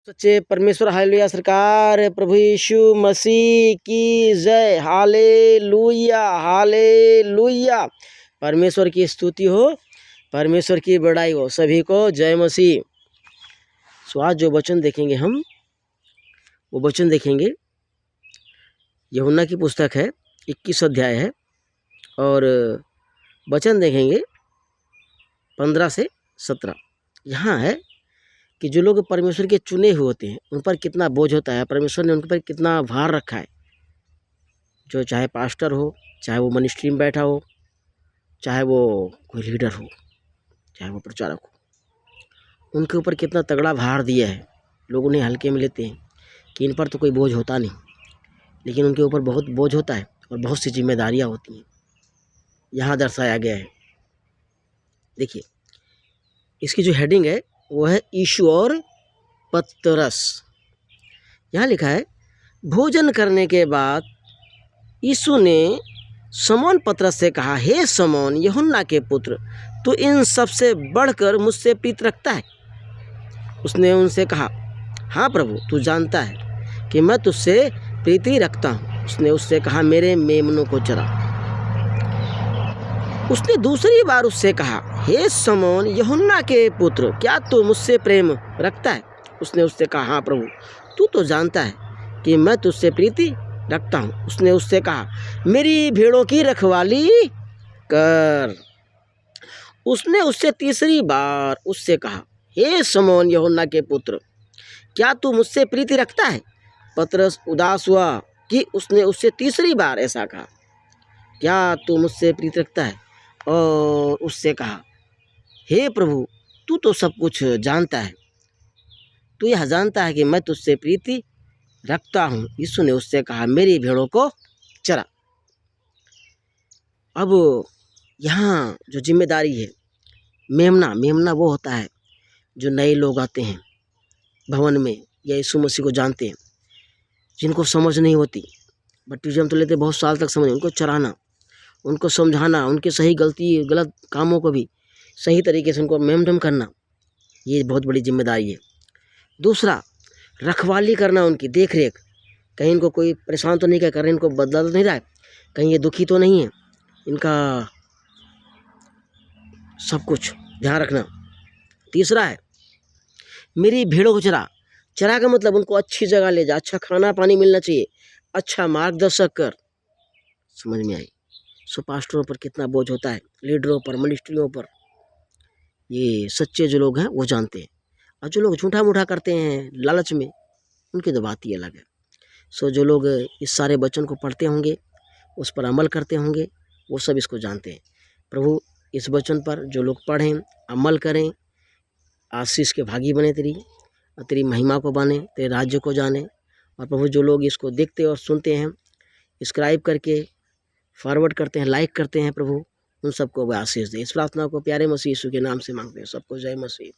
सच्चे परमेश्वर हालेलुया सरकार प्रभु यीशु मसीह की जय। Hallelujah hallelujah. परमेश्वर की स्तुति हो, परमेश्वर की बड़ाई हो। सभी को जय मसीह। सो आज जो वचन देखेंगे हम, वो वचन देखेंगे यूहन्ना की पुस्तक है, 21 अध्याय है, और वचन देखेंगे 15 से 17। यहाँ है कि जो लोग परमेश्वर के चुने हुए होते हैं उन पर कितना बोझ होता है, परमेश्वर ने उनके पर कितना भार रखा है। जो चाहे पास्टर हो, चाहे वो मिनिस्ट्री में बैठा हो, चाहे वो कोई लीडर हो, चाहे वो प्रचारक हो, उनके ऊपर कितना तगड़ा भार दिया है। लोग उन्हें हल्के में लेते हैं कि इन पर तो कोई बोझ होता नहीं, लेकिन उनके ऊपर बहुत बोझ होता है और बहुत सी जिम्मेदारियाँ होती हैं। यहाँ दर्शाया गया है। देखिए, इसकी जो हेडिंग है वो है यीशु और पतरस। यहाँ लिखा है, भोजन करने के बाद यीशु ने शमौन पतरस से कहा, हे शमौन यूहन्ना के पुत्र, तू इन सब से बढ़कर मुझसे प्रीत रखता है? उसने उनसे कहा, हाँ प्रभु, तू जानता है कि मैं तुझसे प्रीति रखता हूँ। उसने उससे कहा, मेरे मेमनों को चरा। उसने दूसरी बार उससे कहा, हे शमौन यूहन्ना के पुत्र, क्या तू मुझसे प्रेम रखता है? उसने उससे कहा, हाँ प्रभु, तू तो जानता है कि मैं तुझसे प्रीति रखता हूँ। उसने उससे कहा, मेरी भेड़ों की रखवाली कर। उसने उससे तीसरी बार उससे कहा, हे शमौन यूहन्ना के पुत्र, क्या तू मुझसे प्रीति रखता है? पतरस उदास हुआ कि उसने उससे तीसरी बार ऐसा कहा, क्या तू मुझसे प्रीति रखता है? और उससे कहा, हे प्रभु, तू तो सब कुछ जानता है, तू यह जानता है कि मैं तुझसे प्रीति रखता हूँ। यीशु ने उससे कहा, मेरी भेड़ों को चरा। अब यहाँ जो जिम्मेदारी है, मेमना वो होता है जो नए लोग आते हैं भवन में या यीशु मसीह को जानते हैं, जिनको समझ नहीं होती, बपटिज्म तो लेते बहुत साल तक समझ, उनको चराना, उनको समझाना, उनके सही गलत कामों को भी सही तरीके से उनको मेमडम करना, ये बहुत बड़ी जिम्मेदारी है। दूसरा, रखवाली करना, उनकी देख रेख। कहीं इनको कोई परेशान तो नहीं कर रहे, इनको बदला तो नहीं रहा है, कहीं ये दुखी तो नहीं है, इनका सब कुछ ध्यान रखना। तीसरा है, मेरी भेड़ों को चरा। चरा का मतलब उनको अच्छी जगह ले जा, अच्छा खाना पानी मिलना चाहिए, अच्छा मार्गदर्शक कर। समझ में आई? सो पास्टरों पर कितना बोझ होता है, लीडरों पर, मिनिस्ट्रियों पर। ये सच्चे जो लोग हैं वो जानते हैं, और जो लोग झूठा मूठा करते हैं लालच में, उनकी तो बात ही अलग है। सो जो लोग इस सारे वचन को पढ़ते होंगे, उस पर अमल करते होंगे, वो सब इसको जानते हैं। प्रभु इस वचन पर जो लोग पढ़ें, अमल करें, आशीष के भागी बने, तेरी महिमा को बने, तेरे राज्य को जाने। और प्रभु जो लोग इसको देखते और सुनते हैं, सब्सक्राइब करके फॉरवर्ड करते हैं, लाइक करते हैं, प्रभु उन सबको वह आशीष दे। इस प्रार्थना को प्यारे मसीह यीशु के नाम से मांगते हैं। सबको जय मसीह।